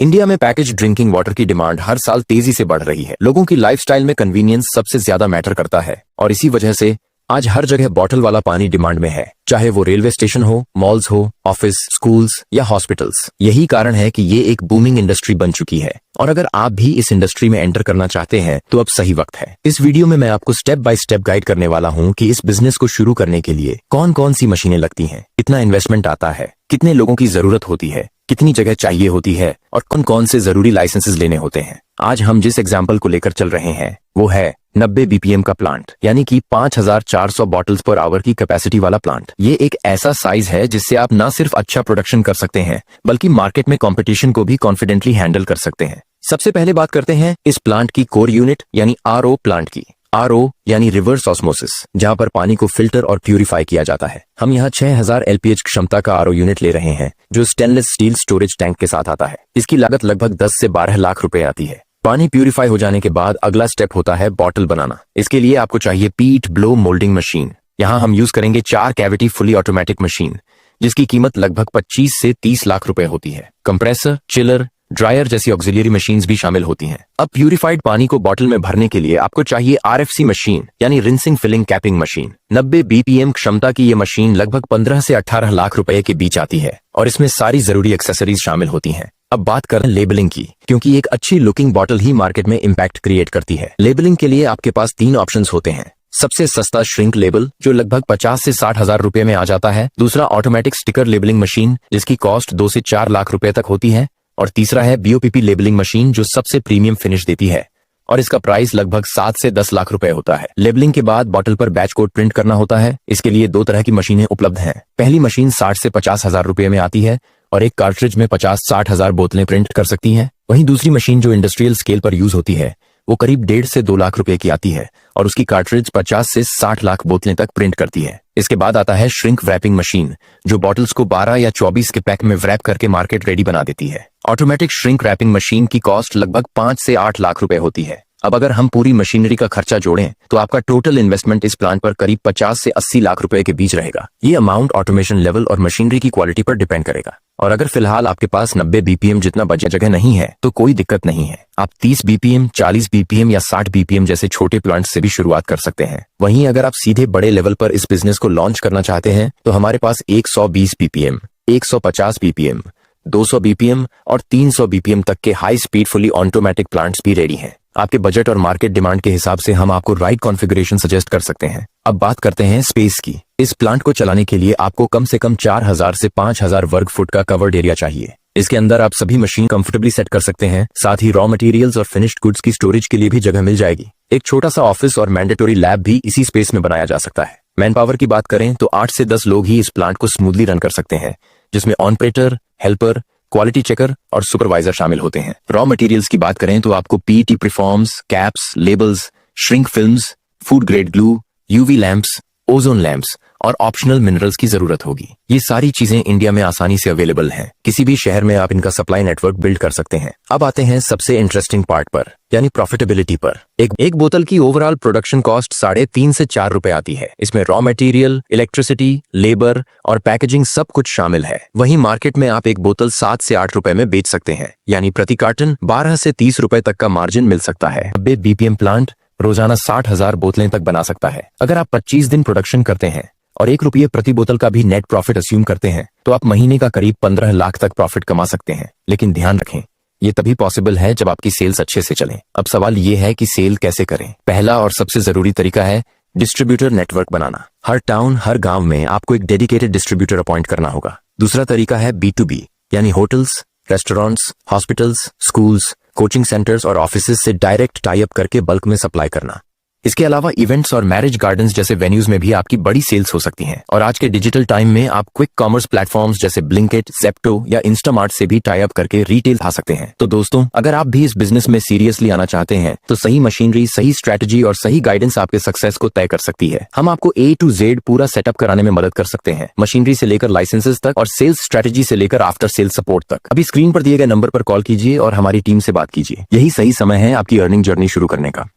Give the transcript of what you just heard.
India में package drinking water की demand हर साल तेजी से बढ़ रही है। लोगों की लाइफस्टाइल में कन्वीनियंस सबसे ज्यादा मैटर करता है और इसी वजह से आज हर जगह बॉटल वाला पानी डिमांड में है, चाहे वो रेलवे स्टेशन हो, मॉल्स हो, ऑफिस, स्कूल्स या हॉस्पिटल्स। यही कारण है कि ये एक बूमिंग इंडस्ट्री बन चुकी है और अगर आप भी इस इंडस्ट्री में एंटर करना चाहते हैं तो अब सही वक्त है। इस वीडियो में मैं आपको स्टेप बाय स्टेप गाइड करने वाला हूँ कि इस बिजनेस को शुरू करने के लिए कौन कौन सी मशीनें लगती हैं, कितना इन्वेस्टमेंट आता है, कितने लोगों की जरूरत होती है, कितनी जगह चाहिए होती है और कौन कौन से जरूरी लाइसेंसेस लेने होते हैं। आज हम जिस एग्जाम्पल को लेकर चल रहे हैं वो है 90 बीपीएम का प्लांट, यानी कि 5400 बॉटल्स पर आवर की कैपेसिटी वाला प्लांट। ये एक ऐसा साइज है जिससे आप न सिर्फ अच्छा प्रोडक्शन कर सकते हैं बल्कि मार्केट में कंपटीशन को भी कॉन्फिडेंटली हैंडल कर सकते हैं। सबसे पहले बात करते हैं इस प्लांट की कोर यूनिट यानी आरओ प्लांट की। आरओ यानी रिवर्स ऑस्मोसिस, जहां पर पानी को फिल्टर और प्यूरिफाई किया जाता है। हम यहाँ 6000 एलपीएच क्षमता का आरओ यूनिट ले रहे हैं जो स्टेनलेस स्टील स्टोरेज टैंक के साथ आता है। इसकी लागत लगभग 10 से 12 लाख रुपए आती है। पानी प्यूरिफाई हो जाने के बाद अगला स्टेप होता है बॉटल बनाना। इसके लिए आपको चाहिए पीट ब्लो मोल्डिंग मशीन। यहाँ हम यूज करेंगे 4 कैविटी फुली ऑटोमेटिक मशीन जिसकी कीमत लगभग 25 से 30 लाख रुपए होती है। कंप्रेसर, चिलर, ड्रायर जैसी ऑक्सिलरी मशीन्स भी शामिल होती हैं। अब प्यूरिफाइड पानी को बॉटल में भरने के लिए आपको चाहिए आरएफसी मशीन यानी rinsing filling capping machine. 90 BPM क्षमता की ये मशीन लगभग 15 से 18 लाख रुपए के बीच आती है और इसमें सारी जरूरी एक्सेसरीज शामिल होती हैं। अब बात करें लेबलिंग की, क्योंकि एक अच्छी लुकिंग बॉटल ही मार्केट में इम्पैक्ट क्रिएट करती है। लेबलिंग के लिए आपके पास 3 ऑप्शंस होते हैं। सबसे सस्ता श्रिंक लेबल जो लगभग 50 से 60 हजार रुपए में आ जाता है। दूसरा ऑटोमेटिक स्टिकर लेबलिंग मशीन जिसकी कॉस्ट 2 से 4 लाख रुपए तक होती है और तीसरा है बीओपीपी लेबलिंग मशीन जो सबसे प्रीमियम फिनिश देती है और इसका प्राइस लगभग 7 से 10 लाख रुपए होता है। लेबलिंग के बाद बॉटल पर बैच कोड प्रिंट करना होता है। इसके लिए 2 तरह की मशीनें उपलब्ध हैं। पहली मशीन 60 से 50 हजार रुपए में आती है और एक कार्ट्रिज में 50-60 हजार बोतलें प्रिंट कर सकती हैं। वहीं दूसरी मशीन जो इंडस्ट्रियल स्केल पर यूज होती है वो करीब 1.5 से 2 लाख रुपए की आती है और उसकी कार्ट्रिज 50 से 60 लाख बोतलें तक प्रिंट करती है। इसके बाद आता है श्रिंक रैपिंग मशीन जो बॉटल्स को 12 या 24 के पैक में रैप करके मार्केट रेडी बना देती है। ऑटोमेटिक श्रिंक रैपिंग मशीन की कॉस्ट लगभग 5 से 8 लाख रुपए होती है। अब अगर हम पूरी मशीनरी का खर्चा जोड़ें तो आपका टोटल इन्वेस्टमेंट इस प्लांट पर करीब 50 से 80 लाख रुपए के बीच रहेगा। ये अमाउंट ऑटोमेशन लेवल और मशीनरी की क्वालिटी पर डिपेंड करेगा। और अगर फिलहाल आपके पास 90 बीपीएम जितना बजट जगह नहीं है तो कोई दिक्कत नहीं है। आप 30 बीपीएम, 40 बीपीएम या 60 बीपीएम जैसे छोटे प्लांट से भी शुरुआत कर सकते हैं। वहीं अगर आप सीधे बड़े लेवल पर इस बिजनेस को लॉन्च करना चाहते हैं तो हमारे पास 120 बीपीएम, 150 बीपीएम, 200 बीपीएम और 300 बीपीएम तक के high speed fully automatic plants भी रेडी हैं। आपके बजट और मार्केट डिमांड के हिसाब से हम आपको राइट कॉन्फ़िगरेशन सजेस्ट कर सकते हैं। अब बात करते हैं स्पेस की। इस प्लांट को चलाने के लिए आपको कम से कम 4000 से 5000 वर्ग फुट का कवर्ड एरिया चाहिए। इसके अंदर आप सभी मशीन कंफर्टेबली सेट कर सकते हैं। साथ ही रॉ मटेरियल्स और फिनिश्ड गुड्स की स्टोरेज के लिए भी जगह मिल जाएगी। एक छोटा सा ऑफिस और मैंडेटरी लैब भी इसी स्पेस में बनाया जा सकता है। मैन पावर की बात करें तो 8 से 10 लोग ही इस प्लांट को स्मूथली रन कर सकते हैं, जिसमें ऑपरेटर, हेल्पर, क्वालिटी चेकर और सुपरवाइजर शामिल होते हैं। रॉ मटेरियल्स की बात करें तो आपको PET preforms, caps, labels, shrink films, food grade glue, UV lamps, ozone lamps और ऑप्शनल मिनरल्स की जरूरत होगी। ये सारी चीजें इंडिया में आसानी से अवेलेबल हैं। किसी भी शहर में आप इनका सप्लाई नेटवर्क बिल्ड कर सकते हैं। अब आते हैं सबसे इंटरेस्टिंग पार्ट पर, यानी प्रॉफिटेबिलिटी पर। एक बोतल की ओवरऑल प्रोडक्शन कॉस्ट 3.5 से 4 रुपए आती है। इसमें रॉ मटेरियल, इलेक्ट्रिसिटी, लेबर और पैकेजिंग सब कुछ शामिल है। वहीं मार्केट में आप एक बोतल 7 से 8 रुपए में बेच सकते हैं, यानी प्रति कार्टन 12 से 30 रुपए तक का मार्जिन मिल सकता है। 90 बीपीएम प्लांट रोजाना 60,000 बोतलें तक बना सकता है। अगर आप 25 दिन प्रोडक्शन करते हैं और 1 रुपये प्रति बोतल का भी नेट प्रॉफिट अस्यूम करते हैं तो आप महीने का करीब 15 लाख तक प्रॉफिट कमा सकते हैं। लेकिन ध्यान रखें, ये तभी पॉसिबल है जब आपकी सेल्स अच्छे से चलें। अब सवाल ये है कि सेल कैसे करें। पहला और सबसे जरूरी तरीका है डिस्ट्रीब्यूटर नेटवर्क बनाना। हर टाउन, हर गांव में आपको एक डेडिकेटेड डिस्ट्रीब्यूटर अपॉइंट करना होगा। दूसरा तरीका है B2B, यानी hotels, restaurants, hospitals, schools, coaching centres और ऑफिसेज से डायरेक्ट टाई अप करके बल्क में सप्लाई करना। इसके अलावा इवेंट्स और मैरिज गार्डन्स जैसे वेन्यूज में भी आपकी बड़ी सेल्स हो सकती हैं। और आज के डिजिटल टाइम में आप क्विक कॉमर्स प्लेटफॉर्म्स जैसे ब्लिंकिट, ज़ेप्टो या इंस्टामार्ट से भी टाई अप करके रिटेल आ सकते हैं। तो दोस्तों, अगर आप भी इस बिजनेस में सीरियसली आना चाहते हैं तो सही मशीनरी, सही स्ट्रेटजी और सही गाइडेंस आपके सक्सेस को तय कर सकती है। हम आपको A to Z पूरा सेटअप कराने में मदद कर सकते हैं, मशीनरी से लेकर लाइसेंसेस तक और सेल्स स्ट्रेटजी से लेकर आफ्टर सेल्स सपोर्ट तक। अभी स्क्रीन पर दिए गए नंबर पर कॉल कीजिए और हमारी टीम से बात कीजिए। यही सही समय है आपकी अर्निंग जर्नी शुरू करने का।